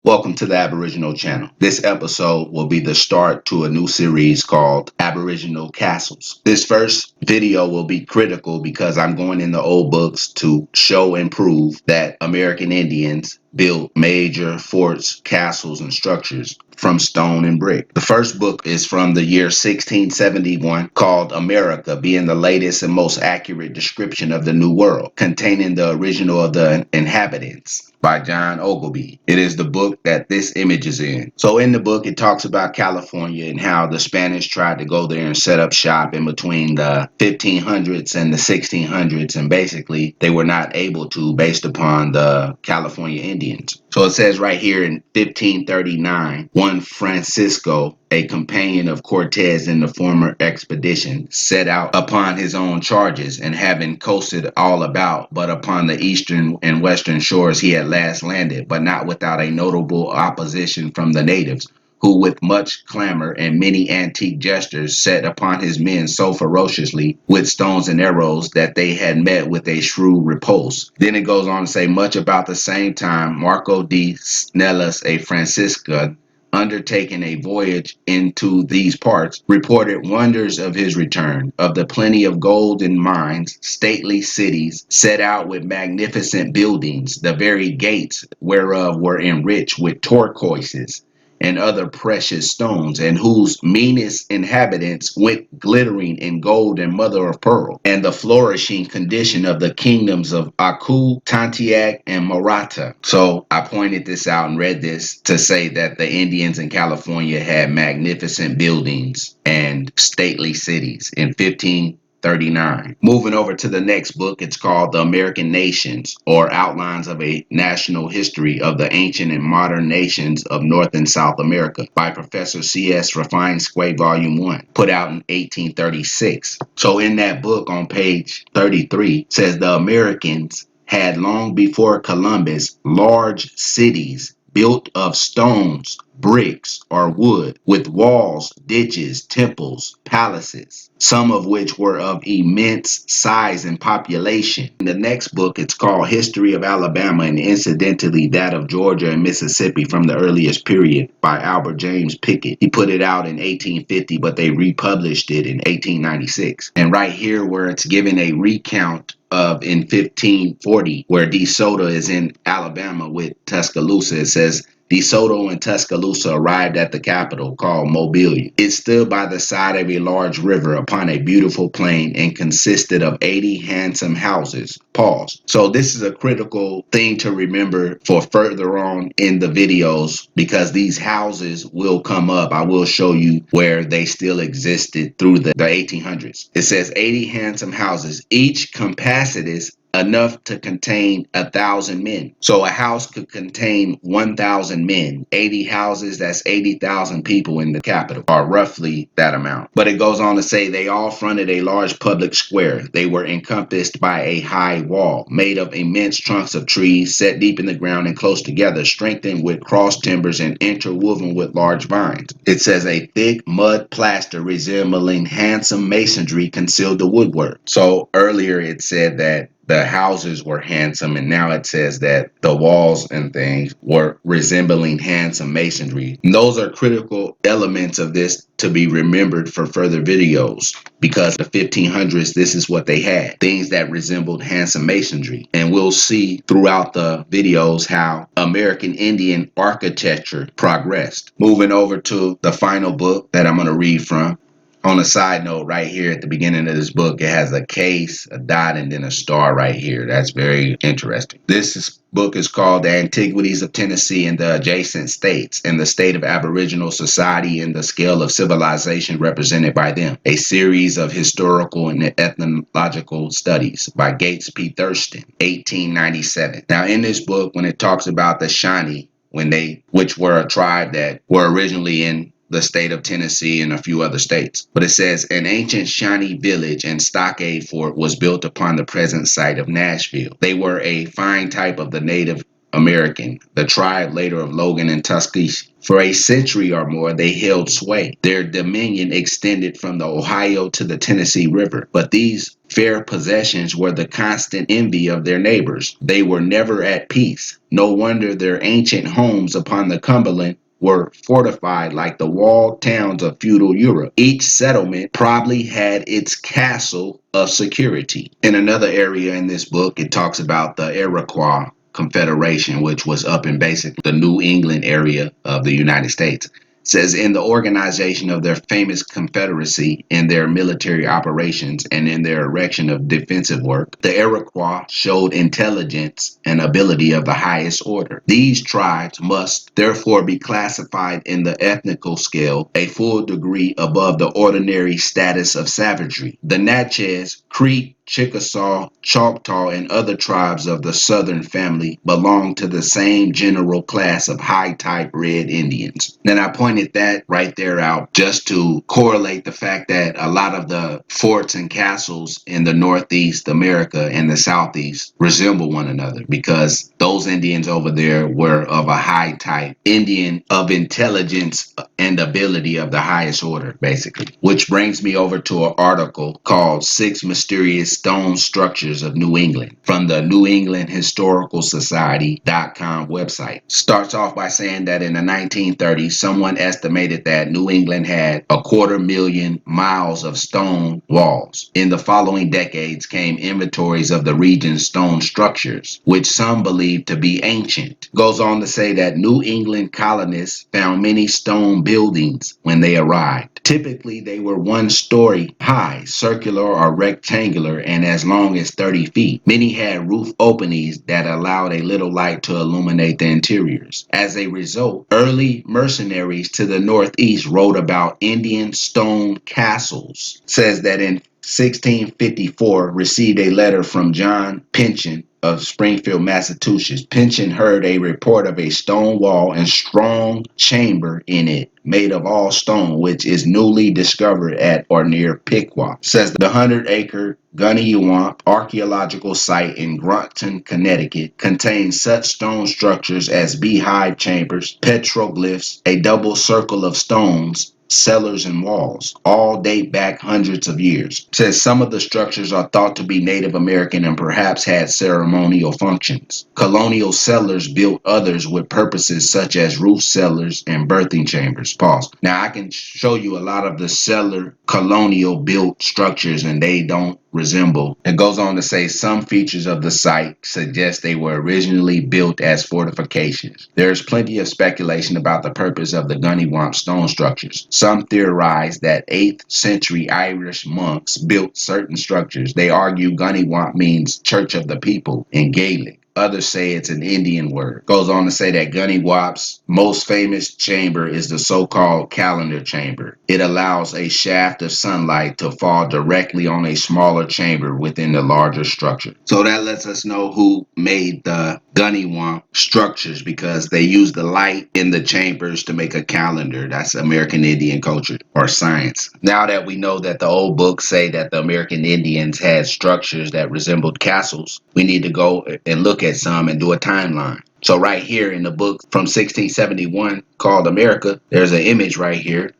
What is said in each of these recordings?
Welcome to the Aboriginal channel. This episode will be the start to a new series called Aboriginal Castles. This first video will be critical because I'm going in the old books to show and prove that American Indians built major forts, castles, and structures from stone and brick. The first book is from the year 1671 called America, being the latest and most accurate description of the New World, containing the original of the inhabitants by John Ogilvy. It is the book that this image is in. So in the book, it talks about California and how the Spanish tried to go there and set up shop in between the 1500s and the 1600s. And basically, they were not able to based upon the California Indians. So it says right here in 1539, one Francisco, a companion of Cortez in the former expedition, set out upon his own charges, and having coasted all about, but upon the eastern and western shores he at last landed, but not without a notable opposition from the natives, who with much clamor and many antique gestures set upon his men so ferociously with stones and arrows that they had met with a shrewd repulse. Then it goes on to say, much about the same time, Marco de Snellis, a Franciscan, undertaking a voyage into these parts, reported wonders of his return, of the plenty of gold in mines, stately cities, set out with magnificent buildings, the very gates whereof were enriched with turquoises and other precious stones, and whose meanest inhabitants went glittering in gold and mother of pearl, and the flourishing condition of the kingdoms of Aku, Tantiac, and Maratha. So I pointed this out and read this to say that the Indians in California had magnificent buildings and stately cities in 1539. Moving over to the next book, it's called The American Nations, or Outlines of a National History of the Ancient and Modern Nations of North and South America by Professor C.S. Rafine-Squay, Volume 1, put out in 1836. So in that book on page 33 says the Americans had long before Columbus large cities built of stones, bricks, or wood, with walls, ditches, temples, palaces, some of which were of immense size and population. In the next book, it's called History of Alabama, and incidentally that of Georgia and Mississippi from the earliest period by Albert James Pickett. He put it out in 1850, but they republished it in 1896. And right here where it's given a recount of in 1540, where De Soto is in Alabama with Tuscaloosa, it says, De Soto and Tuscaloosa arrived at the capital called Mobile. It stood by the side of a large river upon a beautiful plain and consisted of 80 handsome houses. Pause. So this is a critical thing to remember for further on in the videos, because these houses will come up. I will show you where they still existed through the 1800s. It says 80 handsome houses, each capacities enough to contain 1,000 men. So a house could contain 1,000 men. 80 houses, that's 80,000 people in the capital, or roughly that amount. But it goes on to say they all fronted a large public square. They were encompassed by a high wall made of immense trunks of trees set deep in the ground and close together, strengthened with cross timbers and interwoven with large vines. It says a thick mud plaster resembling handsome masonry concealed the woodwork. So earlier it said that the houses were handsome, and now it says that the walls and things were resembling handsome masonry. And those are critical elements of this to be remembered for further videos, because the 1500s, this is what they had, things that resembled handsome masonry. And we'll see throughout the videos how American Indian architecture progressed. Moving over to the final book that I'm going to read from. On a side note, right here at the beginning of this book, it has a case, a dot, and then a star right here. That's very interesting. This book is called The Antiquities of Tennessee and the Adjacent States, and the State of Aboriginal Society and the Scale of Civilization Represented by Them, a series of historical and ethnological studies by Gates P. Thurston, 1897. Now, in this book, when it talks about the Shawnee, which were a tribe that were originally in the state of Tennessee and a few other states. But it says an ancient Shawnee village and stockade fort was built upon the present site of Nashville. They were a fine type of the Native American, the tribe later of Logan and Tuskegee. For a century or more, they held sway. Their dominion extended from the Ohio to the Tennessee River. But these Fair possessions were the constant envy of their neighbors. They were never at peace. No wonder their ancient homes upon the Cumberland were fortified like the walled towns of feudal Europe. Each settlement probably had its castle of security. In another area in this book, it talks about the Iroquois Confederation, which was up in basically the New England area of the United States. Says in the organization of their famous confederacy, in their military operations, and in their erection of defensive work, the Iroquois showed intelligence and ability of the highest order. These tribes must therefore be classified in the ethnical scale a full degree above the ordinary status of savagery. The Natchez, Creek, Chickasaw, Choctaw, and other tribes of the Southern family belong to the same general class of high-type red Indians. Then I pointed that right there out just to correlate the fact that a lot of the forts and castles in the Northeast America and the Southeast resemble one another because those Indians over there were of a high type Indian of intelligence and ability of the highest order, basically. Which brings me over to an article called Six Mysterious Stone Structures of New England from the New England Historical Society.com website. Starts off by saying that in the 1930s, someone estimated that New England had 250,000 miles of stone walls. In the following decades came inventories of the region's stone structures, which some believed to be ancient. Goes on to say that New England colonists found many stone buildings when they arrived. Typically, they were 1 story high, circular or rectangular, and as long as 30 feet. Many had roof openings that allowed a little light to illuminate the interiors. As a result, early mercenaries to the Northeast wrote about Indian stone castles. Says that in 1654 received a letter from John Pynchon of Springfield, Massachusetts. Pynchon heard a report of a stone wall and strong chamber in it, made of all stone, which is newly discovered at or near Piqua. Says the 100-acre Gunnewamp archaeological site in Groton, Connecticut, contains such stone structures as beehive chambers, petroglyphs, a double circle of stones, cellars, and walls. All date back hundreds of years. It says some of the structures are thought to be Native American and perhaps had ceremonial functions. Colonial settlers built others with purposes such as roof cellars and birthing chambers. Pause. Now I can show you a lot of the settler colonial built structures and they don't resemble. It goes on to say some features of the site suggest they were originally built as fortifications. There is plenty of speculation about the purpose of the Gunnewamp stone structures. Some theorize that 8th century Irish monks built certain structures. They argue Gunnewamp means Church of the People in Gaelic. Others say it's an Indian word. Goes on to say that Gunnewamp's most famous chamber is the so-called calendar chamber. It allows a shaft of sunlight to fall directly on a smaller chamber within the larger structure. So that lets us know who made the Gunnewamp structures because they use the light in the chambers to make a calendar. That's American Indian culture or science. Now that we know that the old books say that the American Indians had structures that resembled castles, we need to go and look at some and do a timeline. So right here in the book from 1671 called America, there's an image right here,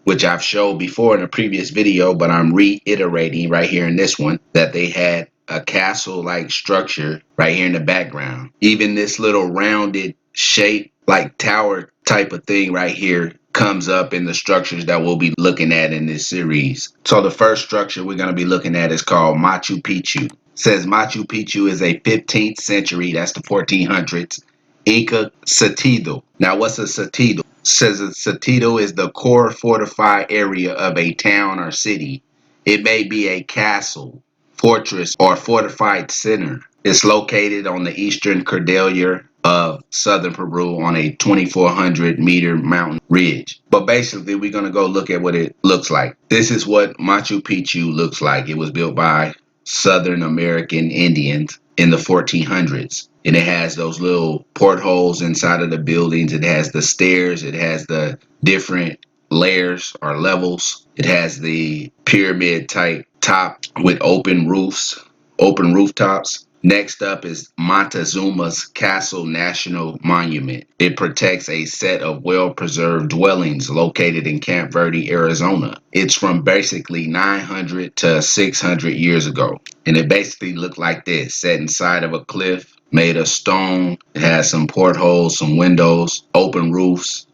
which I've showed before in a previous video, but I'm reiterating right here in this one, that they had a castle-like structure right here in the background. Even this little rounded shape, like tower type of thing right here, comes up in the structures that we'll be looking at in this series. So the first structure we're going to be looking at is called Machu Picchu. Says Machu Picchu is a 15th century, that's the 1400s, Inca citadel. Now, what's a citadel? Says a citadel is the core fortified area of a town or city. It may be a castle, fortress, or fortified center. It's located on the eastern cordillera of southern Peru on a 2,400 meter mountain ridge. But basically, we're going to go look at what it looks like. This is what Machu Picchu looks like. It was built by Southern American Indians in the 1400s. And it has those little portholes inside of the buildings. It has the stairs. It has the different layers or levels. It has the pyramid type top with open roofs, open rooftops. Next up is Montezuma's Castle National Monument. It protects a set of well-preserved dwellings located in Camp Verde, Arizona. It's from basically 900 to 600 years ago. And it basically looked like this, set inside of a cliff, made of stone. It has some portholes, some windows, open roofs.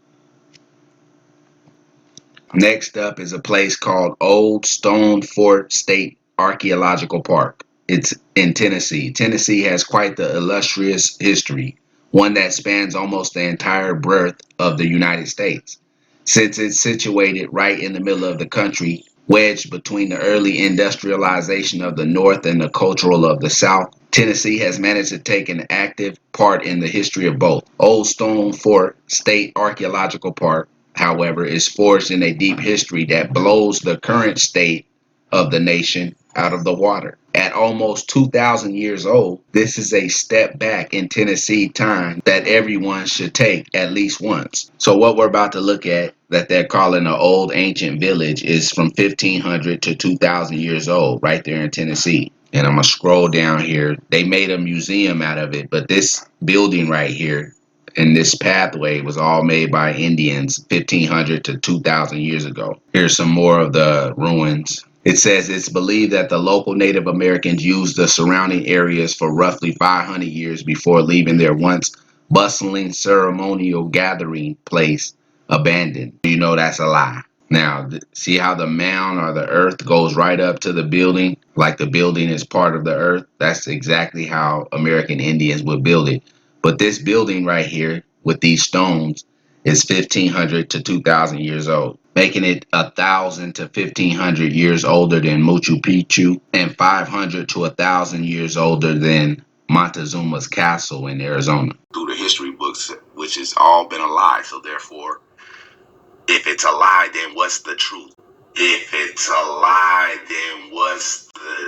Next up is a place called Old Stone Fort State Archaeological Park. It's in Tennessee. Tennessee has quite the illustrious history, one that spans almost the entire breadth of the United States. Since it's situated right in the middle of the country, wedged between the early industrialization of the North and the cultural of the South, Tennessee has managed to take an active part in the history of both. Old Stone Fort State Archaeological Park, however, is forged in a deep history that blows the current state of the nation out of the water. At almost 2,000 years old, this is a step back in Tennessee time that everyone should take at least once. So what we're about to look at that they're calling an old ancient village is from 1500 to 2,000 years old right there in Tennessee. And I'm going to scroll down here. They made a museum out of it, but this building right here and this pathway was all made by Indians 1500 to 2000 years ago. Here's some more of the ruins. It says it's believed that the local Native Americans used the surrounding areas for roughly 500 years before leaving their once bustling ceremonial gathering place abandoned. You know that's a lie. Now, see how the mound or the earth goes right up to the building, like the building is part of the earth? That's exactly how American Indians would build it. But this building right here with these stones is 1500 to 2000 years old, making it 1000 to 1500 years older than Machu Picchu and 500 to 1000 years older than Montezuma's castle in Arizona. Through the history books, which has all been a lie. So therefore, if it's a lie, then what's the truth? If it's a lie, then what's the